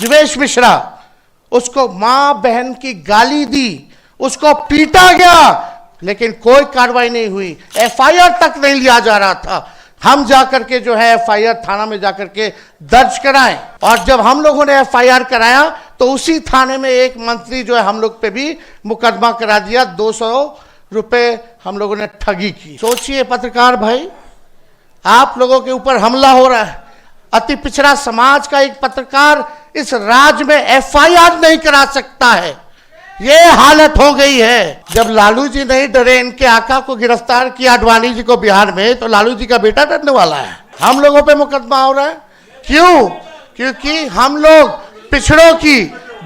जीवेश मिश्रा, उसको मां बहन की गाली दी, उसको पीटा गया, लेकिन कोई कार्रवाई नहीं हुई, एफआईआर तक नहीं लिया जा रहा था। हम जाकर के जो है एफआईआर थाना में जाकर के दर्ज कराएं, और जब हम लोगों ने एफआईआर कराया तो उसी थाने में एक मंत्री जो है हम लोग पे भी मुकदमा करा दिया। 200 रुपए हम लोगों ने ठगी की। सोचिए पत्रकार भाई, आप लोगों के ऊपर हमला हो रहा है। अति पिछड़ा समाज का एक पत्रकार इस राज्य में एफआईआर नहीं करा सकता है, ये हालत हो गई है। जब लालू जी नहीं डरे, इनके आका को गिरफ्तार किया आडवाणी जी को बिहार में, तो लालू जी का बेटा डरने वाला है। हम लोगों पे मुकदमा हो रहा है, क्यों? क्योंकि हम लोग पिछड़ों की,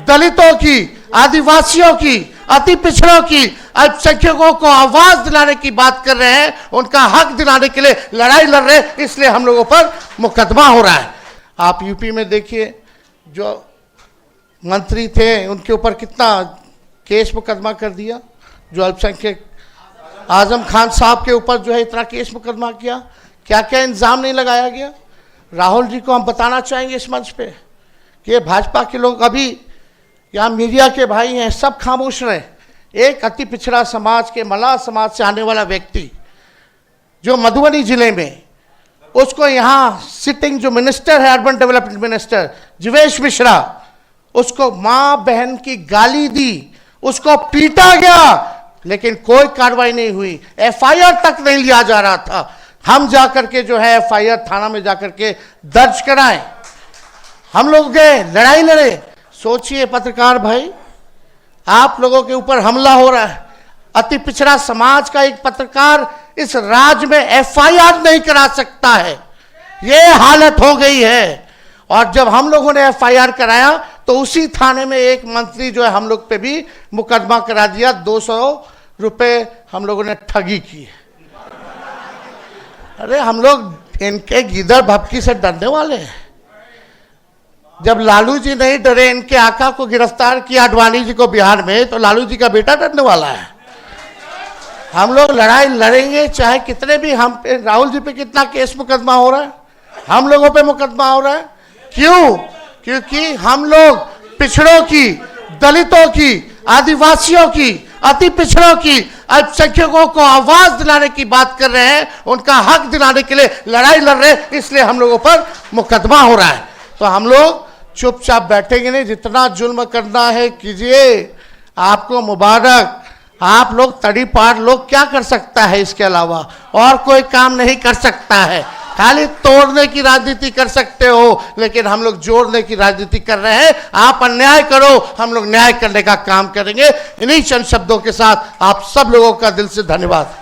दलितों की, आदिवासियों की, अति पिछड़ों की, अल्पसंख्यकों को आवाज दिलाने की बात कर रहे हैं, उनका हक दिलाने के लिए लड़ाई लड़ रहे हैं, इसलिए हम लोगों पर मुकदमा हो रहा है। आप यूपी में देखिए, जो मंत्री थे उनके ऊपर कितना केस मुकदमा कर दिया। जो अल्पसंख्यक आजम खान साहब के ऊपर जो है इतना केस मुकदमा किया, क्या क्या इंजाम नहीं लगाया गया। राहुल जी को हम बताना चाहेंगे इस मंच पे कि ये भाजपा के लोग, अभी यहाँ मीडिया के भाई हैं, सब खामोश रहे। एक अति पिछड़ा समाज के, मल्लाह समाज से आने वाला व्यक्ति जो मधुबनी जिले में, उसको यहाँ सिटिंग जो मिनिस्टर है, urban development minister Jivesh Mishra, उसको मां बहन की गाली दी, उसको पीटा गया, लेकिन कोई कार्रवाई नहीं हुई, एफआईआर तक नहीं लिया जा रहा था। हम जाकर के जो है एफआईआर थाना में जाकर के दर्ज कराएं, हम लोग गए, लड़ाई लड़े। सोचिए पत्रकार भाई, आप लोगों के ऊपर हमला हो रहा है। अति पिछड़ा समाज का एक पत्रकार इस राज्य में एफआईआर नहीं करा सकता है, ये हालत हो गई है। और जब हम लोगों ने एफआईआर कराया तो उसी थाने में एक मंत्री जो है हम लोग पे भी मुकदमा करा दिया। 200 रुपए हम लोगों ने ठगी की। अरे हम लोग इनके गीदड़ भपकी से डरने वाले हैं। जब लालू जी नहीं डरे, इनके आका को गिरफ्तार किया आडवाणी जी को बिहार में, तो लालू जी का बेटा डरने वाला है। हम लोग लड़ाई लड़ेंगे, चाहे कितने भी, हम पे राहुल जी पे कितना केस मुकदमा हो रहा है, हम लोगों पे मुकदमा हो रहा है, क्यों? क्योंकि हम लोग पिछड़ों की, दलितों की, आदिवासियों की, अति पिछड़ों की, अल्पसंख्यकों को आवाज दिलाने की बात कर रहे हैं, उनका हक दिलाने के लिए लड़ाई लड़ रहे हैं, इसलिए हम लोगों पर मुकदमा हो रहा है। तो हम लोग चुपचाप बैठेंगे नहीं, जितना जुल्म करना है कीजिए, आपको मुबारक। आप लोग तड़ी पार लोग क्या कर सकता है, इसके अलावा और कोई काम नहीं कर सकता है। खाली तोड़ने की राजनीति कर सकते हो, लेकिन हम लोग जोड़ने की राजनीति कर रहे हैं। आप अन्याय करो, हम लोग न्याय करने का काम करेंगे। इन्हीं चंद शब्दों के साथ आप सब लोगों का दिल से धन्यवाद।